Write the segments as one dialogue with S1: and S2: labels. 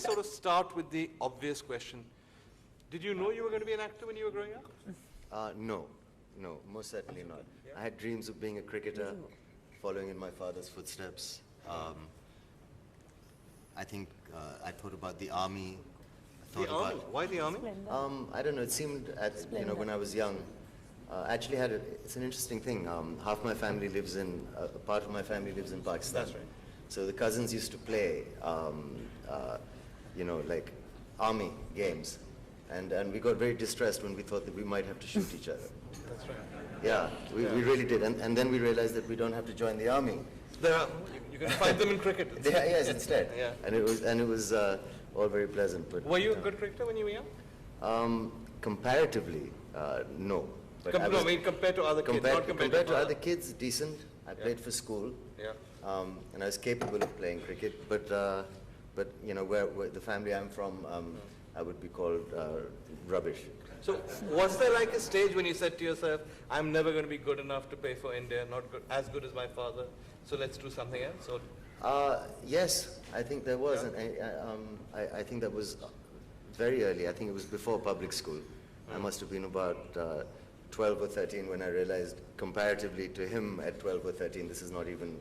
S1: let's sort of start with the obvious question. Did you know you were going to be an actor when you were growing up?
S2: No, most certainly not. I had dreams of being a cricketer, following in my father's footsteps. I think I thought about the army.
S1: Why the army?
S2: I don't know. It seemed when I was young. Actually, it's an interesting thing. Half my family lives in part of my family lives in Pakistan.
S1: That's right.
S2: So the cousins used to play, like army games, and we got very distressed when we thought that we might have to shoot each other.
S1: That's right.
S2: Yeah, we really did, and then we realized that we don't have to join the army.
S1: You can find them in cricket.
S2: Yes, instead.
S1: Yeah.
S2: And it was all very pleasant. But
S1: were you a good cricketer when you were young?
S2: Comparatively, no. But
S1: compared to other kids.
S2: Compared to other kids, decent. I played for school.
S1: Yeah.
S2: And I was capable of playing cricket, but where the family I'm from, I would be called rubbish.
S1: So was there like a stage when you said to yourself, I'm never going to be good enough to play for India, not good, as good as my father, so let's do something else? Or?
S2: Yes, I think there was.
S1: Yeah.
S2: And I think that was very early. I think it was before public school. I must have been about 12 or 13 when I realized, comparatively to him at 12 or 13, this is not even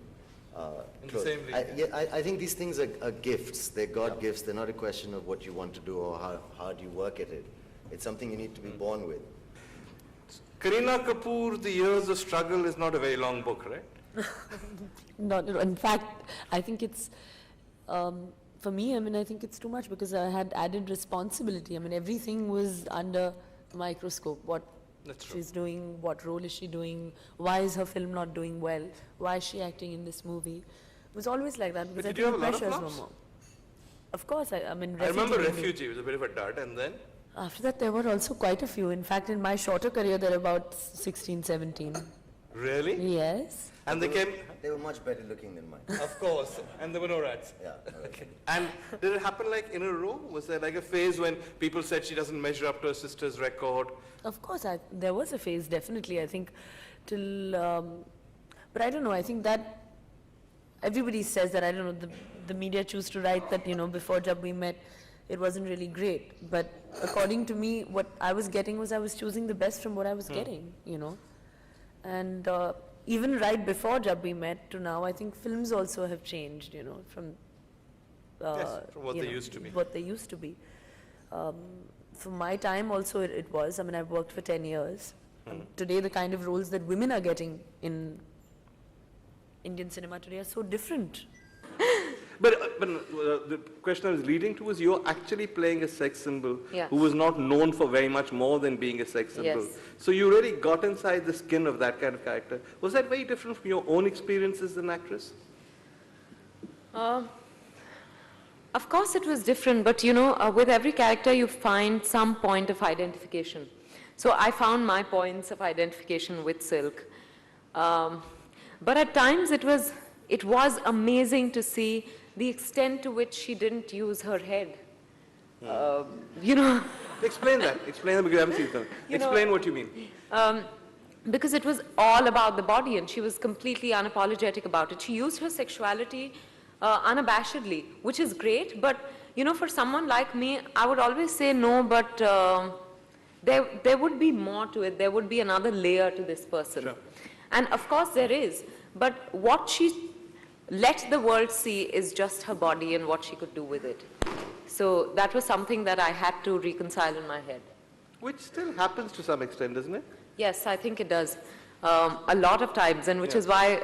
S1: in the same league.
S2: I think these things are gifts. They're God gifts. They're not a question of what you want to do or how hard you work at it. It's something you need to be born with.
S1: Kareena Kapoor, The Years of Struggle is not a very long book, right?
S3: Not, in fact, I think it's, for me, I think it's too much because I had added responsibility. everything was under a microscope. What she's doing, what role is she doing, why is her film not doing well, why is she acting in this movie. It was always like that because
S1: but did you have a lot of flops?
S3: More. Of course, I
S1: remember Refugee was a bit of a dud, and then?
S3: After that, there were also quite a few. In fact, in my shorter career, there were about 16, 17.
S1: Really?
S3: Yes.
S1: And
S2: they were much better looking than mine.
S1: Of course. And there were no rats.
S2: Yeah.
S1: Okay. And did it happen like in a row? Was there like a phase when people said she doesn't measure up to her sister's record?
S3: Of course, there was a phase, definitely. I think till, but I don't know. I think that everybody says that, I don't know, the media choose to write that, before Jab We Met, it wasn't really great. But according to me, what I was getting was I was choosing the best from what I was getting, And even right before Jab We Met to now, I think films also have changed, from
S1: from what they used to be.
S3: What they used to be. For my time also it was, I've worked for 10 years. Today the kind of roles that women are getting in Indian cinema today are so different.
S1: But the question I was leading to was you're actually playing a sex symbol who was not known for very much more than being a sex symbol.
S3: Yes.
S1: So you really got inside the skin of that kind of character. Was that very different from your own experiences as an actress?
S4: Of course it was different, but with every character you find some point of identification. So I found my points of identification with Silk. But at times it was amazing to see the extent to which she didn't use her head.
S1: Explain that. Explain that because I haven't seen them. Explain what you mean.
S4: Because it was all about the body and she was completely unapologetic about it. She used her sexuality unabashedly, which is great, but for someone like me, I would always say no, but there would be more to it. There would be another layer to this person.
S1: Sure.
S4: And of course there is, but what she let the world see is just her body and what she could do with it. So that was something that I had to reconcile in my head.
S1: Which still happens to some extent, doesn't it?
S4: Yes, I think it does. A lot of times, and which is why,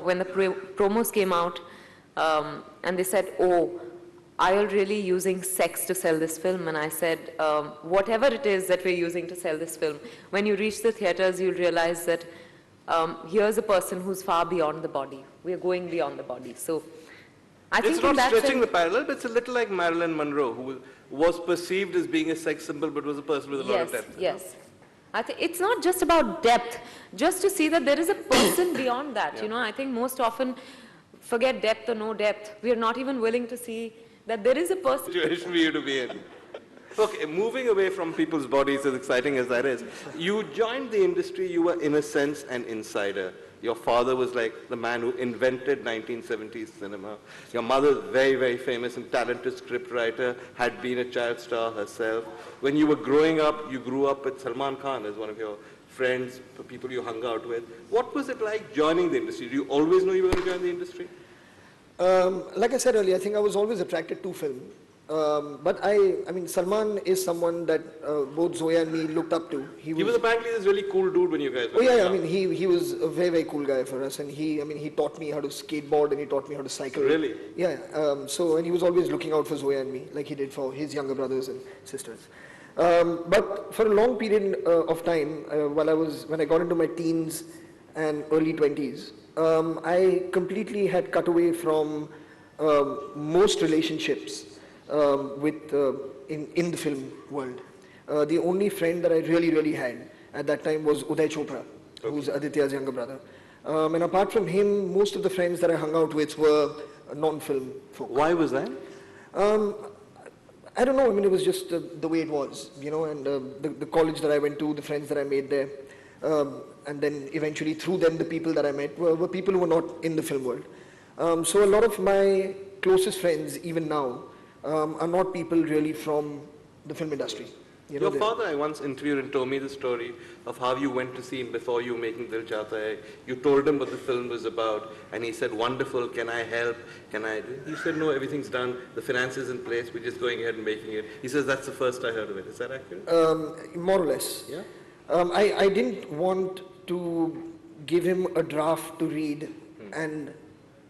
S4: when the promos came out, and they said, oh, are you really using sex to sell this film? And I said, whatever it is that we're using to sell this film, when you reach the theaters, you'll realize that here's a person who's far beyond the body. We're going beyond the body. So I think
S1: it's not stretching the parallel, but it's a little like Marilyn Monroe, who was perceived as being a sex symbol, but was a person with a lot of depth.
S4: Yes. I think it's not just about depth, just to see that there is a person beyond that. I think most often, forget depth or no depth, we are not even willing to see that there is a person.
S1: Situation for you to be in. Okay, moving away from people's bodies, as exciting as that is, you joined the industry, you were in a sense an insider. Your father was like the man who invented 1970s cinema. Your mother, very, very famous and talented scriptwriter, had been a child star herself. When you were growing up, you grew up with Salman Khan as one of your friends, people you hung out with. What was it like joining the industry? Do you always know you were going to join the industry?
S5: Like I said earlier, I think I was always attracted to film. But I mean, Salman is someone that both Zoya and me looked up to.
S1: He was apparently this really cool dude when you guys were
S5: I mean, he was a very, very cool guy for us. And he taught me how to skateboard and he taught me how to cycle.
S1: Really?
S5: Yeah. And he was always looking out for Zoya and me, like he did for his younger brothers and sisters. But for a long period of time, when I got into my teens and early 20s, I completely had cut away from most relationships in the film world. The only friend that I really had at that time was Uday Chopra, who's Aditya's younger brother. And apart from him, most of the friends that I hung out with were non-film folk.
S1: Why was that?
S5: I don't know. I mean, it was just the way it was, and the college that I went to, the friends that I made there. And then eventually through them, the people that I met were people who were not in the film world. So a lot of my closest friends, even now, are not people really from the film industry.
S1: Your father, I once interviewed and told me the story of how you went to see him before you were making Dil Chahta Hai. You told him what the film was about, and he said, wonderful, can I help? Can I do? You said, no, everything's done, the finance is in place, we're just going ahead and making it. He says, that's the first I heard of it. Is that accurate?
S5: More or less.
S1: Yeah?
S5: I didn't want to give him a draft to read, and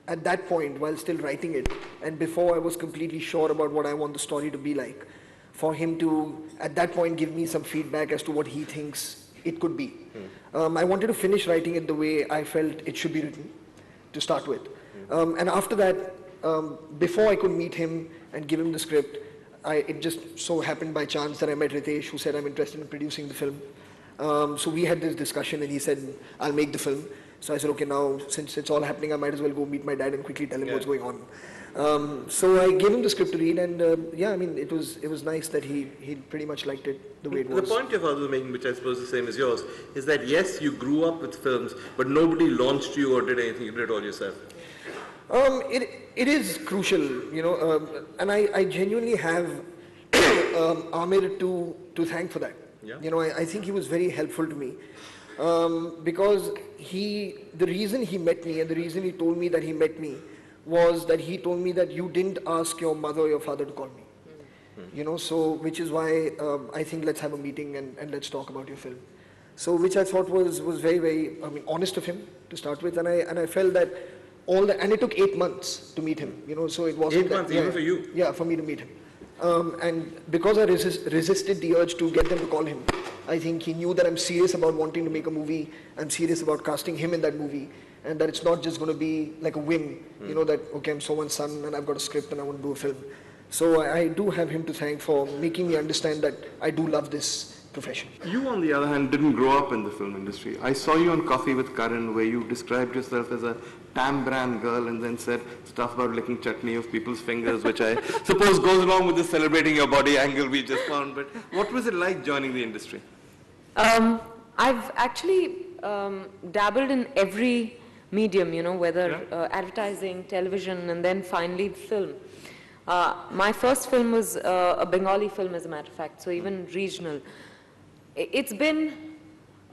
S5: at that point, while still writing it, and before I was completely sure about what I want the story to be like, for him to, at that point, give me some feedback as to what he thinks it could be. I wanted to finish writing it the way I felt it should be written, to start with. And after that, before I could meet him and give him the script, it just so happened by chance that I met Ritesh, who said, I'm interested in producing the film. So we had this discussion and he said, I'll make the film. So I said, okay, now since it's all happening, I might as well go meet my dad and quickly tell him what's going on. So I gave him the script to read, and I mean, it was nice that he pretty much liked it the way it was.
S1: The point your father was making, which I suppose is the same as yours, is that yes, you grew up with films, but nobody launched you or did anything, you did it all yourself.
S5: It is crucial, and I genuinely have Amir to thank for that.
S1: Yeah.
S5: I think he was very helpful to me. Because the reason he met me and the reason he told me that he met me was that he told me that you didn't ask your mother or your father to call me. So which is why I think let's have a meeting and let's talk about your film. So which I thought was very, very, honest of him to start with, and I felt that and it took 8 months to meet him, so it wasn't
S1: 8 months, even for you?
S5: Yeah, for me to meet him. And because I resisted the urge to get them to call him, I think he knew that I'm serious about wanting to make a movie, I'm serious about casting him in that movie, and that it's not just going to be like a whim, that, okay, I'm someone's son and I've got a script and I want to do a film. So I do have him to thank for making me understand that I do love this profession.
S6: You, on the other hand, didn't grow up in the film industry. I saw you on Coffee with Karan, where you described yourself as a Tambran girl and then said stuff about licking chutney of people's fingers, which I suppose goes along with the celebrating your body angle we just found. But what was it like joining the industry?
S4: I've actually dabbled in every medium, whether advertising, television, and then finally film. My first film was a Bengali film, as a matter of fact, so even regional. It's been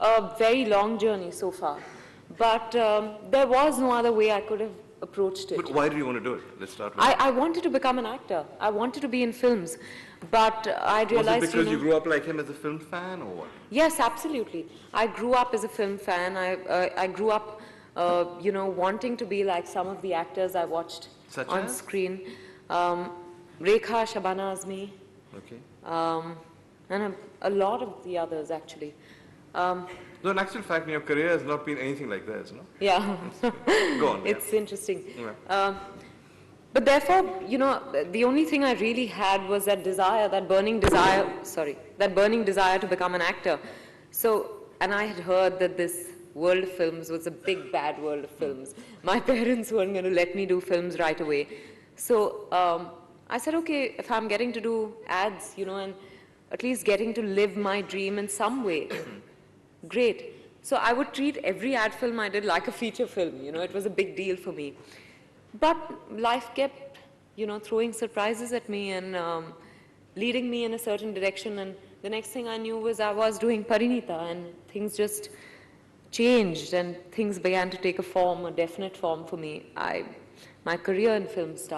S4: a very long journey so far, but there was no other way I could have approached it.
S1: But why did you want to do it? Let's start with
S4: I wanted to become an actor. I wanted to be in films, but I realized,
S1: was it because you grew up like him as a film fan, or what?
S4: Yes, absolutely. I grew up as a film fan. I grew up, wanting to be like some of the actors I watched on screen. Rekha, Shabana Azmi.
S1: Okay.
S4: And a lot of the others, actually.
S1: No, in actual fact, your career has not been anything like this, no?
S4: Yeah.
S1: Go on.
S4: It's interesting.
S1: Yeah.
S4: But therefore, the only thing I really had was that desire, that burning desire to become an actor. So, and I had heard that this world of films was a big, bad world of films. My parents weren't going to let me do films right away. So I said, okay, if I'm getting to do ads, and at least getting to live my dream in some way, great. So I would treat every ad film I did like a feature film, it was a big deal for me. But life kept, throwing surprises at me and leading me in a certain direction. And the next thing I knew was I was doing Parinita, and things just changed and things began to take a form, a definite form for me. My career in film started.